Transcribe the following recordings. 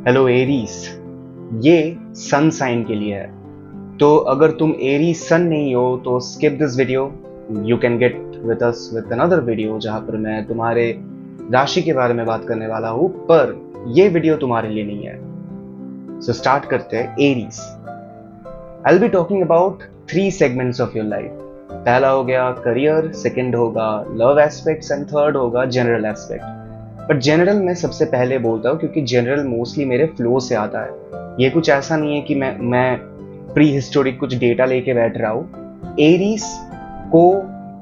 Hello Aries, ये sun sign के लिए है। तो अगर तुम एरी सन नहीं हो तो skip this video. You can get with us with another video जहां पर मैं तुम्हारे राशि के बारे में बात करने वाला हूं, पर ये वीडियो तुम्हारे लिए नहीं है। सो स्टार्ट करते हैं। Aries, I will be talking about 3 segments of your life. पहला हो गया करियर, सेकंड होगा लव एस्पेक्ट्स एंड थर्ड होगा जनरल एस्पेक्ट। बट जनरल मैं सबसे पहले बोलता हूँ क्योंकि जनरल मोस्टली मेरे फ्लो से आता है। ये कुछ ऐसा नहीं है कि मैं प्री हिस्टोरिक कुछ डेटा लेके बैठ रहा हूँ। एरीज को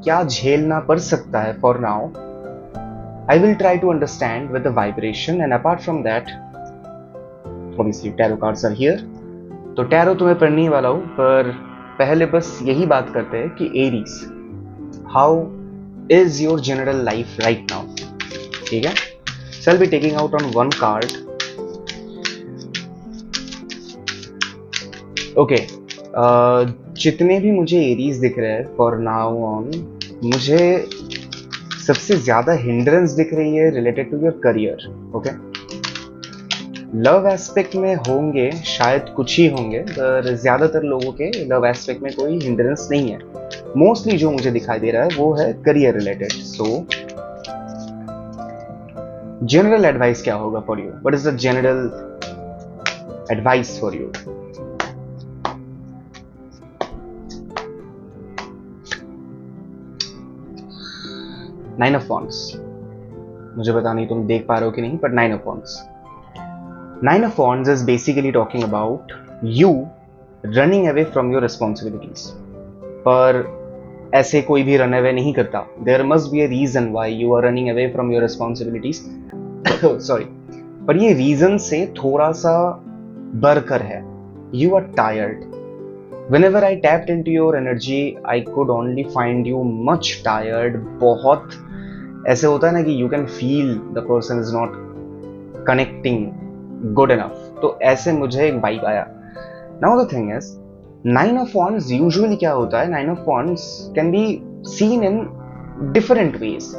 क्या झेलना पड़ सकता है for now, I will try to understand with the vibration and apart from that obviously tarot cards are here. तो टैरो तुम्हें पढ़ने ही वाला हूँ, पर पहले बस यही बात करते हैं कि Aries, how is your general life right now. ठीक है, so I'll be taking out on one card. Okay, जितने भी मुझे एरीज दिख रहे हैं फॉर नाउ ऑन, मुझे सबसे ज्यादा हिंड्रेंस दिख रही है related to your career. Okay, love aspect में होंगे शायद कुछ ही होंगे, पर ज्यादातर लोगों के लव एस्पेक्ट में कोई हिंड्रेंस नहीं है। मोस्टली जो मुझे दिखाई दे रहा है वो है करियर रिलेटेड। सो जनरल एडवाइस क्या होगा for you? What is the general advice for you? Nine of wands, मुझे पता नहीं तुम देख पा रहे हो कि नहीं, but nine of wands, nine of wands is basically talking about you running away from your responsibilities. पर ऐसे कोई भी रन अवे नहीं करता। There must be a reason why you are running away from your responsibilities. Sorry, पर ये reason से थोड़ा सा बढ़कर है। You are tired. Whenever I tapped into your energy, I could only find you much tired. बहुत ऐसे होता है ना कि you can feel the person is not connecting good enough. तो ऐसे मुझे एक वाइब आया। Now the thing is, Nine of Wands usually क्या होता है? Nine of Wands can be seen in different ways.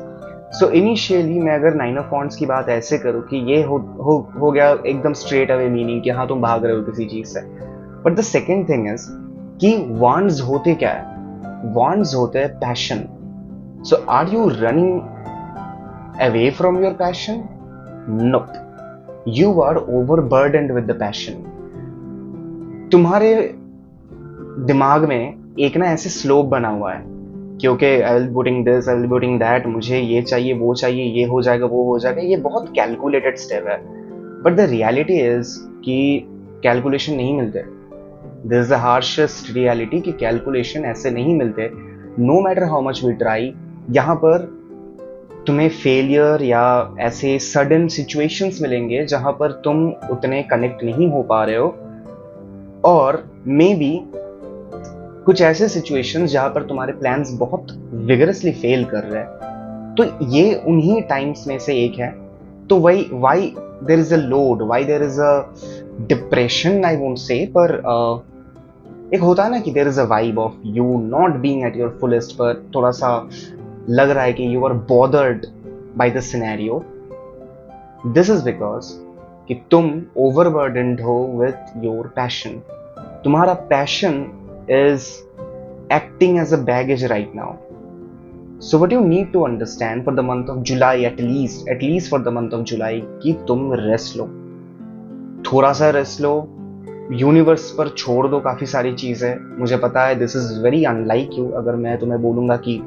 So initially मैं अगर Nine of Wands की बात ऐसे करूँ कि ये हो गया एकदम straight away meaning कि हाँ तुम भाग रहे हो किसी चीज से। But the second thing is कि wands होते क्या है? wands होते हैं passion. So are you running away from your passion? Nope. You are overburdened with the passion. तुम्हारे दिमाग में एक ना ऐसे स्लोप बना हुआ है कि okay, I will putting this, I will putting that, मुझे ये चाहिए वो चाहिए, ये हो जाएगा वो हो जाएगा। ये बहुत कैलकुलेटेड स्टेप है, बट द रियलिटी इज कि कैलकुलेशन नहीं मिलते। This is the harshest reality कि कैलकुलेशन ऐसे नहीं मिलते। No matter how much we try, यहाँ पर तुम्हें फेलियर या ऐसे सडन सिचुएशंस मिलेंगे जहां पर तुम उतने कनेक्ट नहीं हो पा रहे हो, और मे बी कुछ ऐसे सिचुएशंस जहां पर तुम्हारे प्लान्स बहुत विगरसली फेल कर रहे हैं। तो ये उन्हीं टाइम्स में से एक है। तो why there is a load, why there is a depression, I won't say, पर एक होता है ना कि there is a vibe of you not being at your fullest, पर थोड़ा सा लग रहा है कि you are bothered by the scenario. This is because कि तुम ओवरबर्डन्ड हो विथ योर पैशन। तुम्हारा passion is acting as a baggage right now. So what you need to understand for the month of July, at least for the month of July, कि तुम rest लो, थोड़ा सा rest लो, universe पर छोड़ दो काफी सारी चीजें। मुझे पता है this is very unlike you. अगर मैं तुम्हें बोलूंगा कि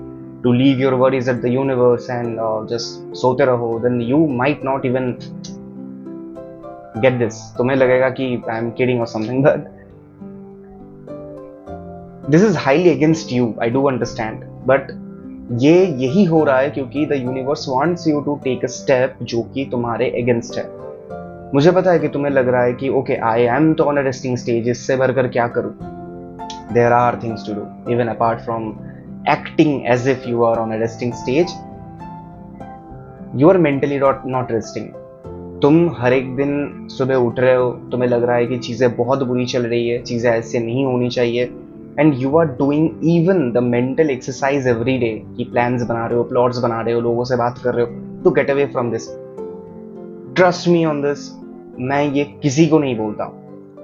to leave your worries at the universe and just सोते रहो, then you might not even get this. तुम्हें लगेगा कि आई एम किडिंग और something, but this is highly against you, I do understand. But ये यही हो रहा है क्योंकि the universe wants you to take a step जो कि तुम्हारे अगेंस्ट है। मुझे पता है कि तुम्हें लग रहा है कि ओके, आई एम तो ऑन अ रेस्टिंग स्टेज, इससे बढ़कर क्या करूं? There are things to do even apart from acting as if you are on a resting stage. You are mentally not resting. तुम हर एक दिन सुबह उठ रहे हो, तुम्हें लग रहा है कि चीजें बहुत बुरी चल रही है, चीजें ऐसे नहीं होनी चाहिए, and you are doing even the mental exercise every day कि प्लान्स बना रहे हो, प्लॉट्स बना रहे हो, लोगों से बात कर रहे हो to get away from this. Trust me on this, मैं ये किसी को नहीं बोलता,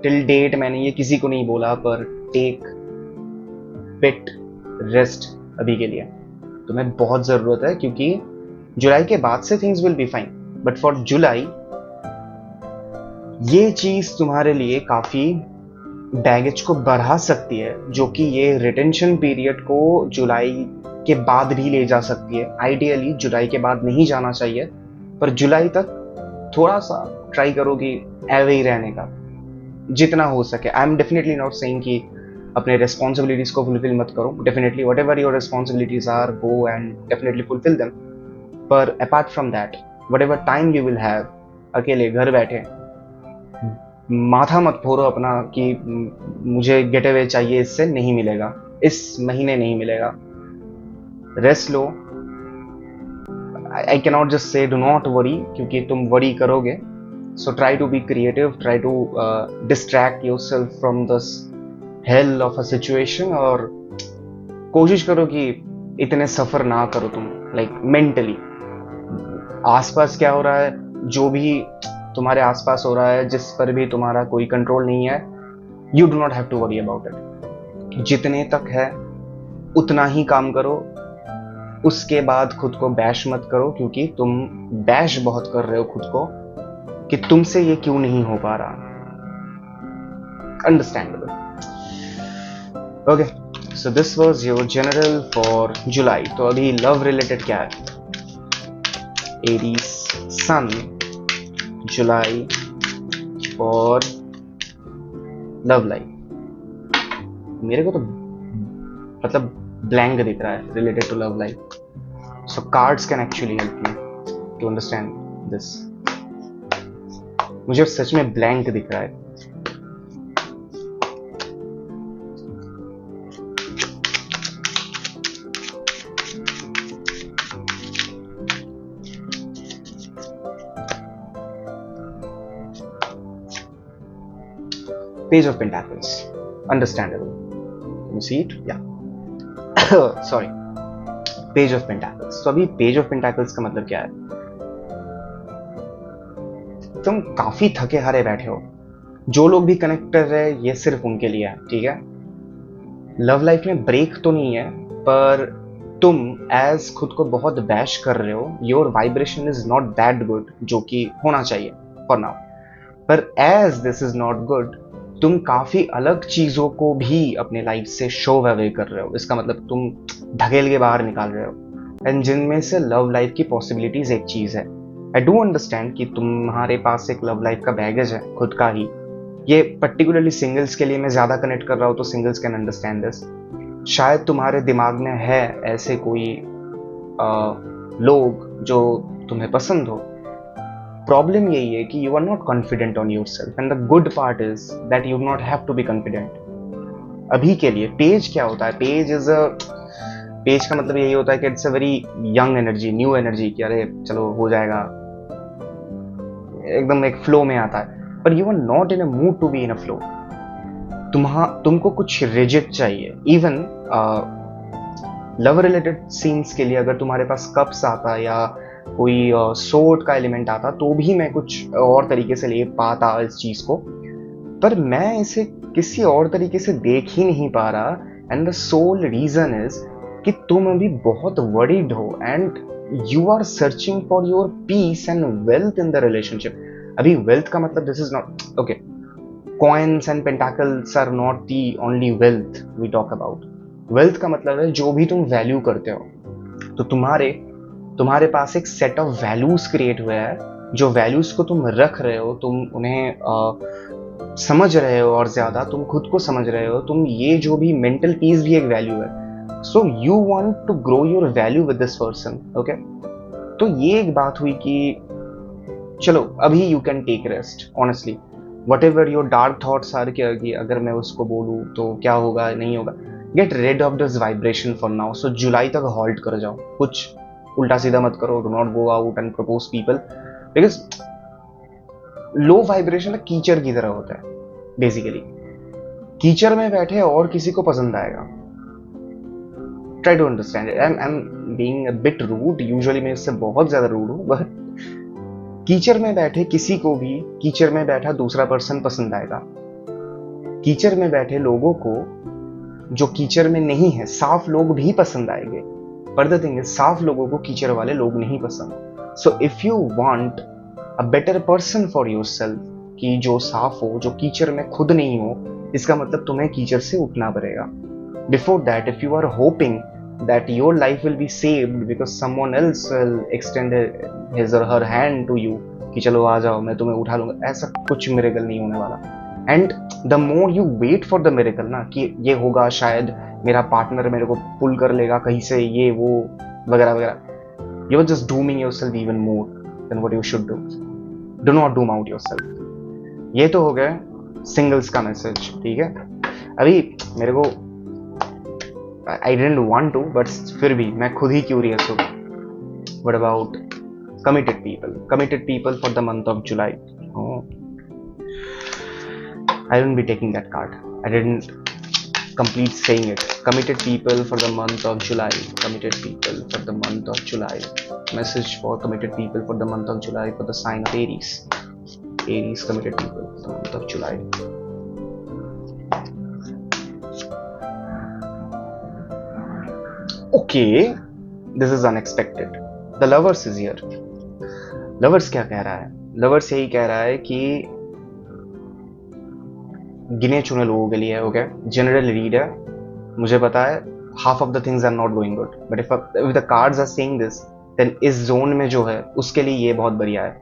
टिल डेट मैंने ये किसी को नहीं बोला, पर टेक बिट रेस्ट अभी के लिए तुम्हें बहुत ज़रूरत है, क्योंकि जुलाई के बाद से things will be fine, but for जुलाई ये चीज़ तुम्हारे लिए काफ़ी बैगेज को बढ़ा सकती है, जो कि ये रिटेंशन पीरियड को जुलाई के बाद भी ले जा सकती है। आइडियली जुलाई के बाद नहीं जाना चाहिए, पर जुलाई तक थोड़ा सा ट्राई करो कि एवे ही रहने का जितना हो सके। I am definitely not saying कि अपने रिस्पॉन्सिबिलिटीज को फुलफिल मत करो, definitely whatever your responsibilities are, go and definitely fulfil them, पर apart from that whatever time you will have अकेले घर बैठे, माथा मत फोड़ो अपना कि मुझे गेट अवे चाहिए, इससे नहीं मिलेगा, इस महीने नहीं मिलेगा। रेस्ट लो। I cannot just say do not worry, क्योंकि तुम वरी करोगे। So try to be creative, try to distract yourself from this hell of a situation, और कोशिश करो कि इतने सफर ना करो तुम, लाइक मेंटली। आसपास क्या हो रहा है, जो भी तुम्हारे आसपास हो रहा है, जिस पर भी तुम्हारा कोई कंट्रोल नहीं है, you do not have to worry about it. जितने तक है उतना ही काम करो, उसके बाद खुद को बैश मत करो, क्योंकि तुम बैश बहुत कर रहे हो खुद को कि तुमसे ये क्यों नहीं हो पा रहा। Understandable. Okay, so this was your general for जुलाई। तो अभी लव रिलेटेड क्या है? एरीज सन, जुलाई और लव लाइफ। मेरे को तो मतलब ब्लैंक दिख रहा है related to love life, so cards can actually help me to understand this. मुझे सच में ब्लैंक दिख रहा है। Page of Pentacles, understandable. Can you see it? Yeah. Sorry. Page of Pentacles. तो अभी Page of Pentacles का मतलब क्या है? तुम काफी थके हारे बैठे हो। जो लोग भी कनेक्ट कर रहे हैं, ये सिर्फ उनके लिए है, ठीक है? लव लाइफ में ब्रेक तो नहीं है, पर तुम एज खुद को बहुत बैश कर रहे हो। Your vibration is not that good, जो कि होना चाहिए फॉर नाउ, पर as this is not good, तुम काफी अलग चीजों को भी अपने लाइफ से शो अवे कर रहे हो। इसका मतलब तुम ढकेल के बाहर निकाल रहे हो, एंड जिनमें से लव लाइफ की पॉसिबिलिटीज एक चीज है। आई डू अंडरस्टैंड कि तुम्हारे पास एक लव लाइफ का बैगेज है खुद का ही। ये पर्टिकुलरली सिंगल्स के लिए मैं ज्यादा कनेक्ट कर रहा हूँ, तो सिंगल्स कैन अंडरस्टैंड दिस। शायद तुम्हारे दिमाग में है ऐसे कोई लोग जो तुम्हें पसंद हो। प्रॉब्लम यही है कि you are not confident on yourself, and the good part is that you not have to be confident अभी के लिए। पेज क्या होता है? पेज का मतलब यही होता है कि it's a very young energy, new energy, कि अरे चलो हो जाएगा, एकदम एक फ्लो में आता है। पर you are not in a mood to be in a flow. तुमको कुछ रिजिड चाहिए। इवन लव रिलेटेड सीन्स के लिए अगर तुम्हारे पास कप्स आता या कोई सोर्ट का एलिमेंट आता, तो भी मैं कुछ और तरीके से ले पाता इस चीज को, पर मैं इसे किसी और तरीके से देख ही नहीं पा रहा। And the sole reason is कि तुम अभी बहुत वरीड हो, and you are searching for your peace and wealth in the relationship. अभी वेल्थ का मतलब this is not okay, coins and pentacles are not the only wealth we talk about. Wealth का मतलब है जो भी तुम वैल्यू करते हो। तो तुम्हारे पास एक सेट ऑफ वैल्यूज क्रिएट हुआ है, जो वैल्यूज को तुम रख रहे हो, तुम उन्हें समझ रहे हो, और ज्यादा तुम खुद को समझ रहे हो। तुम ये जो भी मेंटल पीस भी एक वैल्यू है, so you want to grow your value with this person. Okay, तो ये एक बात हुई कि चलो अभी you can take rest. Honestly whatever your dark thoughts are, कि अगर मैं उसको बोलूँ तो क्या होगा, नहीं होगा, get rid of this vibration for now. So जुलाई तक हॉल्ट कर जाओ, कुछ उल्टा सीधा मत करो। Do not go out and propose people, because low vibration कीचड़ की तरह होता है। बेसिकली कीचड़ में बैठे और किसी को पसंद आएगा। Try to understand. I am being a bit rude, usually मैं इससे बहुत ज्यादा रूड हूँ, बट कीचड़ में बैठे किसी को भी कीचड़ में बैठा दूसरा पर्सन पसंद आएगा। कीचड़ में बैठे लोगों को जो कीचड़ में नहीं है, साफ लोग भी पसंद आएंगे। पर द थिंग इज, साफ लोगों को कीचड़ वाले लोग नहीं पसंद। So if you want a better person for yourself, कि जो साफ हो, जो कीचड़ में खुद नहीं हो, इसका मतलब तुम्हें कीचड़ से उठना पड़ेगा। Before that, if you are hoping that your life will be saved because someone else will extend his or her hand to you कि चलो आ जाओ मैं तुम्हें उठा लूंगा, ऐसा कुछ मिरेकल नहीं होने वाला। And the more you wait for the miracle ना, कि ये होगा, शायद मेरा पार्टनर मेरे को पुल कर लेगा कहीं से, ये वो वगैरह वगैरह, you are just dooming yourself even more than what you should do. Do not doom out yourself. ये तो हो गया सिंगल्स का मैसेज, ठीक है। अभी मेरे को I didn't want to, but फिर भी मैं खुद ही क्यूरियस हूँ। What about committed people? Committed people for the month of July. Oh. I won't be taking that card. I didn't complete saying it. Committed people for the month of July. Committed people for the month of July. Message for committed people for the month of July for the sign of Aries. Aries committed people for the month of July. Okay, this is unexpected. The lovers is here. Lovers क्या कह रहा है? Lovers यही कह रहा है कि गिने चुने लोगों के लिए, ओके, जनरल रीड है, मुझे पता है half of the things are not going good, but if the cards are saying this, then इस जोन में जो है उसके लिए ये बहुत बढ़िया है।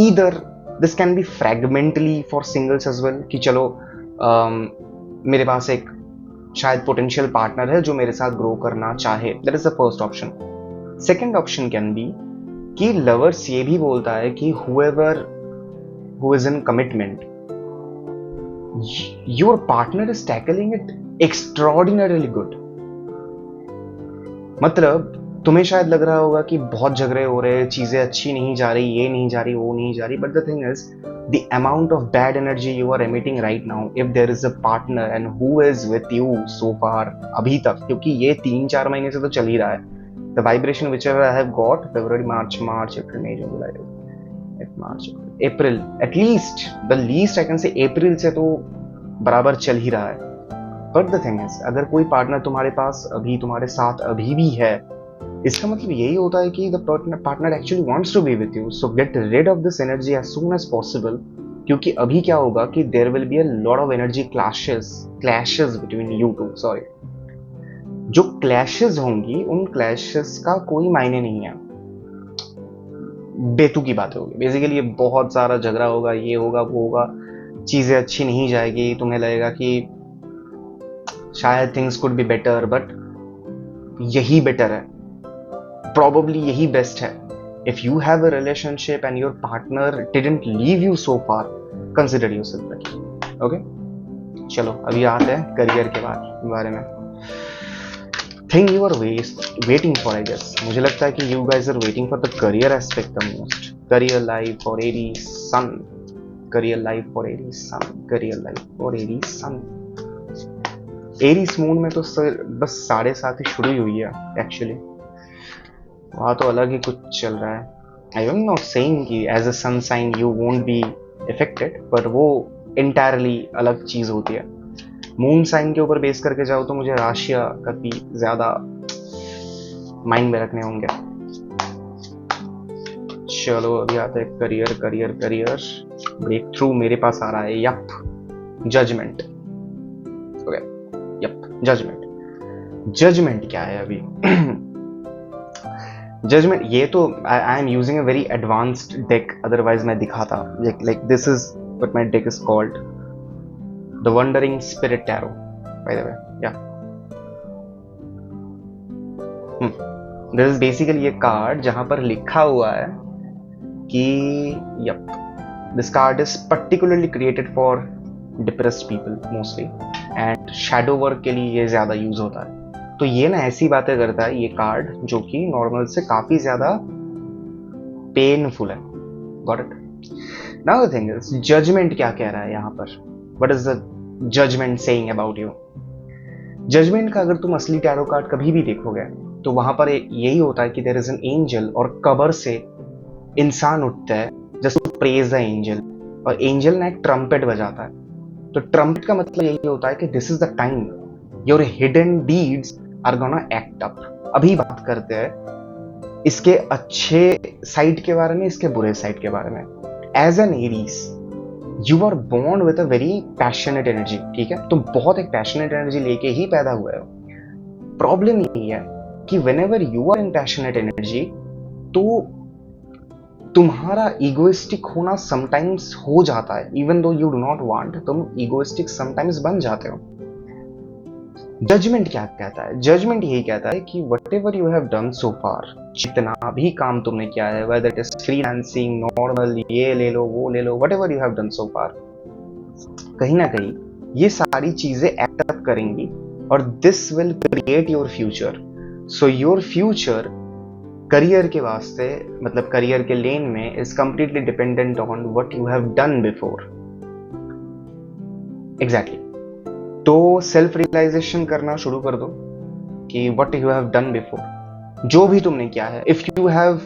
Either this can be fragmentally for singles as well, कि चलो मेरे पास एक शायद पोटेंशियल पार्टनर है जो मेरे साथ ग्रो करना चाहे, that is the first option. Second option can be कि लवर्स ये भी बोलता है कि whoever who is in commitment, your partner is tackling it extraordinarily good। मतलब तुम्हें शायद लग रहा होगा कि बहुत झगड़े हो रहे, चीजें अच्छी नहीं जा रही, ये नहीं जा रही, वो नहीं जा रही, but the thing is the amount of bad energy you are emitting right now, if there is a partner and who is with you so far अभी तक, क्योंकि ये 3-4 महीने से तो चल ही रहा है, the vibration whichever I have got, February, March, April, May, June, July, March, April, at least the least I can say April से तो बराबर चल ही रहा है। But the thing is, अगर कोई पार्टनर तुम्हारे पास अभी, तुम्हारे साथ अभी भी है, इसका मतलब यही होता है कि the partner actually wants to be with you, so get rid of this energy as soon as possible, क्योंकि अभी क्या होगा कि there will be a lot of energy clashes between you two, sorry। जो clashes होंगी, उन clashes का कोई मायने नहीं है, बेतु की बातें होगी, बेसिकली बहुत सारा झगड़ा होगा, ये होगा, वो होगा, चीजें अच्छी नहीं जाएगी, तुम्हें लगेगा कि शायद things could be better, but यही better है, probably यही best है। If you have a relationship and your partner didn't leave you so far, consider yourself lucky, okay? चलो अभी आते हैं करियर के बारे में। Thing you are waiting for, I guess, मुझे लगता है कि you guys are waiting for the career aspect the most. Career life for Aries Sun, career life for Aries Sun, career life for Aries Sun। Aries Moon में तो बस 7.5 ही शुरू हुई है एक्चुअली, वहाँ तो अलग ही कुछ चल रहा है। आई एम नॉट सेइंग कि as a sun sign you won't be affected, पर वो इंटायरली अलग चीज होती है। मून साइन के ऊपर बेस करके जाओ तो मुझे राशियां काफी ज्यादा माइंड में रखने होंगे। चलो अभी आते हैं करियर ब्रेक थ्रू मेरे पास आ रहा है, yup, judgement. Okay, yup, judgement क्या है अभी? जजमेंट, ये तो I am using a very advanced deck, otherwise मैं दिखाता, like this is what my deck is called, the wandering spirit tarot, by the way, या दिस इज बेसिकली ये card जहां पर लिखा हुआ है कि yup, this card is particularly created for depressed people mostly, and shadow work के लिए ये ज्यादा यूज होता है। तो ये ना ऐसी बातें करता है ये कार्ड जो कि नॉर्मल से काफी ज्यादा पेनफुल है। Got it? Now the thing is, judgement क्या कह रहा है यहाँ पर? What is the judgement saying about you? Judgement का अगर तुम असली टैरो कार्ड कभी भी देखोगे तो वहां पर यही होता है कि देयर इज एन एंजल, और कब्र से इंसान उठता है just to praise the angel, और एंजल ना एक ट्रम्पेट बजाता है, तो ट्रम्पेट का मतलब यही होता है कि this is the time your hidden deeds are gonna act up. अभी बात करते हैं इसके अच्छे साइड के बारे में, इसके बुरे साइड के बारे में। As an Aries you are born with a very passionate energy, ठीक है, तुम बहुत एक पैशनेट एनर्जी लेके ही पैदा हुए हो। प्रॉब्लम यही है कि whenever you are in passionate energy, तो तुम्हारा इगोइस्टिक होना समटाइम्स हो जाता है, even though you do not want, तुम इगोइस्टिक समटाइम्स बन जाते हो। जजमेंट क्या कहता है? जजमेंट यही कहता है कि whatever you have done so far, जितना भी काम तुमने किया है, whether it is freelancing, normal, ये ले लो वो ले लो, whatever you have done so far, कहीं ना कहीं ये सारी चीजें एक्ट अप करेंगी और this will create your future. So your future career के वास्ते, मतलब करियर के लेन में, is completely dependent on what you have done before. Exactly. तो सेल्फ रियलाइजेशन करना शुरू कर दो कि what you have done before, जो भी तुमने किया है। इफ यू हैव,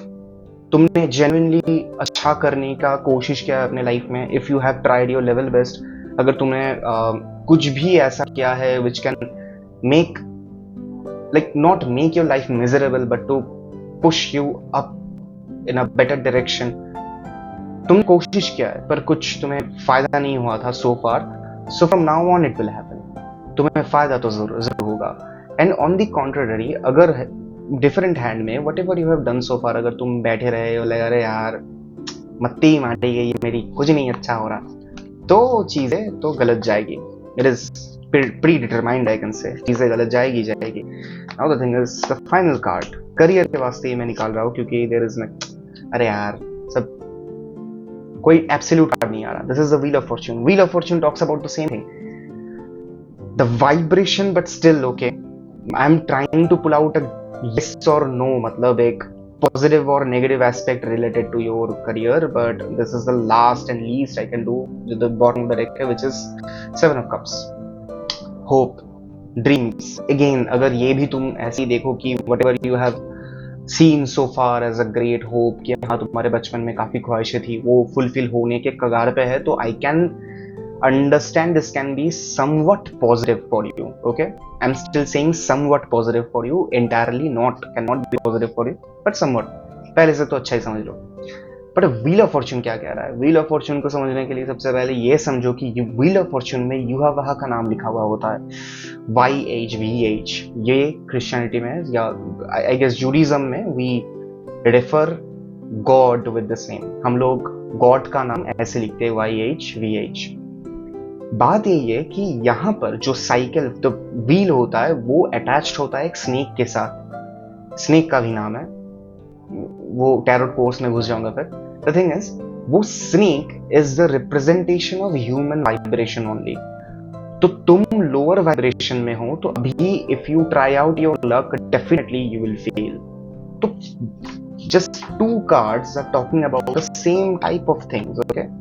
तुमने जेन्युइनली अच्छा करने का कोशिश किया है अपने लाइफ में, if you have tried your level best, अगर तुमने कुछ भी ऐसा किया है which can make, like not make your life miserable but to push you up in a better direction, तुमने कोशिश किया है पर कुछ तुम्हें फायदा नहीं हुआ था so far, so from now on it will happen, तुम्हें फायदा तो जरूर होगा। एंड ऑन द कॉन्ट्ररी, अगर डिफरेंट हैंड में whatever you have done so far, अगर तुम बैठे रहे हो लगे अरे यार मत्ती मारी गई मेरी, कुछ नहीं अच्छा हो रहा, तो चीजें तो गलत जाएगी। It is pre determined, I can say, चीजें गलत जाएगी। Now the thing is the final card, career के वास्ते मैं निकाल रहा हूँ क्योंकि देयर इज अरे यार सब कोई एब्सोल्यूट कार्ड नहीं आ रहा। This is the wheel of Fortune. Wheel of Fortune talks about the same thing, the vibration, but still okay, I'm trying to pull out a yes or no, मतलब एक positive or negative aspect related to your career, but this is the last and least I can do with the bottom of the deck, which is Seven of Cups, hope, dreams। again अगर ये भी तुम ऐसे ही देखो कि whatever you have seen so far as a great hope, कि हाँ तुम्हारे बचपन में काफी ख्वाहिशें थी, वो फुलफिल होने के कगार पे है, तो I can understand this can be somewhat positive for you, okay, I'm still saying somewhat positive for you, entirely not, cannot be positive for you, but somewhat, पहले से तो अच्छा ही समझ लो। बट व्हील ऑफ फॉर्च्यून क्या कह रहा है? Wheel of Fortune को समझने के लिए सबसे पहले ये समझो कि व्हील ऑफ फॉर्च्यून में युहावहा का नाम लिखा हुआ होता है, YHVH, ये क्रिश्चियनिटी में या आई गेस जूडिज्म में we refer God with the same, हम लोग गॉड का नाम ऐसे लिखते हैं YHVH। बात यही है कि यहाँ पर जो साइकिल, तो व्हील होता है, वो अटैच्ड होता है एक स्नेक के साथ, स्नेक का भी नाम है, वो टैरोट कोर्स में घुस जाऊंगा फिर। द थिंग इज, वो snake is the representation of human vibration only. तो तुम लोअर वाइब्रेशन में हो, तो अभी if you try out your luck, definitely you will fail. तो just two cards are talking about the same type of things, okay,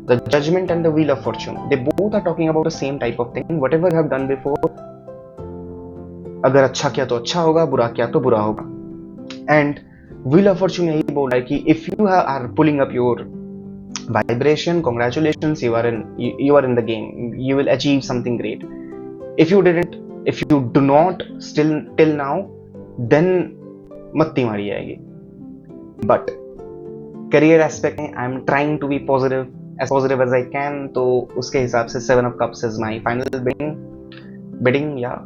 the judgment and the wheel of fortune, they both are talking about the same type of thing, whatever you have done before, अगर अच्छा किया तो अच्छा होगा, बुरा किया तो बुरा होगा। एंड wheel of fortune यही बोल रहा है कि if you are pulling up your vibration, congratulations, you are in the game, you will achieve something great. If you do not still till now, then मत्ती मारी जाएगी। But career aspect में I am trying to be as positive as I can, तो उसके हिसाब से Seven of Cups is my final bidding, yeah.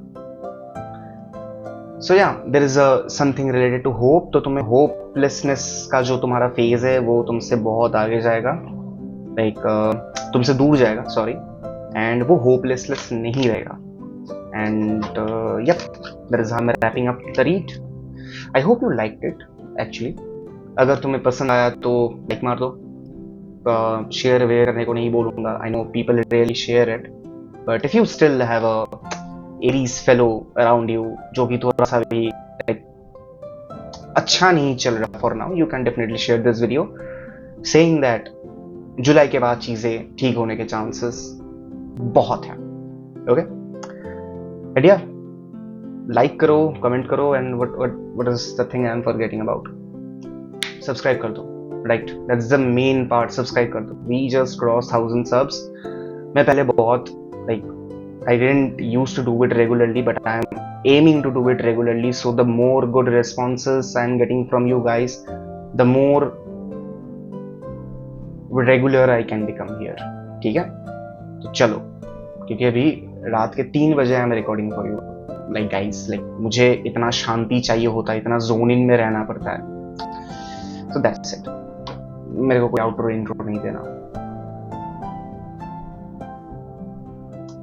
So yeah, there is something related to hope, तो तुम्हें hopelessness का जो तुम्हारा फेज है वो तुमसे बहुत आगे जाएगा, लाइक तुमसे दूर जाएगा, सॉरी, एंड वो होपलेसनेस नहीं रहेगा। And yep, that is how I'm wrapping up the read. I hope you liked it actually. अगर तुम्हें पसंद आया तो लाइक मार दो, शेयर वेयर करने को नहीं बोलूंगा, I know people really share it, but if you still have a Aries fellow around you जो भी थोड़ा सा भी अच्छा नहीं चल रहा for now, you can definitely share this video saying that जुलाई के बाद चीजें ठीक होने के चांसेस बहुत हैं, ओके। आइडिया, लाइक करो, कमेंट करो, and what is the thing I am forgetting about, subscribe कर दो, right, that's the main part. Subscribe कर दो. We just cross 1000 subs. मैं पहले बहुत like I didn't use to do it regularly, but I am aiming to do it regularly. So the more good responses I am getting from you guys, the more regular I can become here. ठीक है, तो चलो, क्योंकि अभी रात के 3 बजे I am recording for you. Like guys, like मुझे इतना शांति चाहिए होता है, इतना जोन इन में रहना पड़ता है. So that's it. मेरे को कोई आउटरो इंट्रो नहीं देना.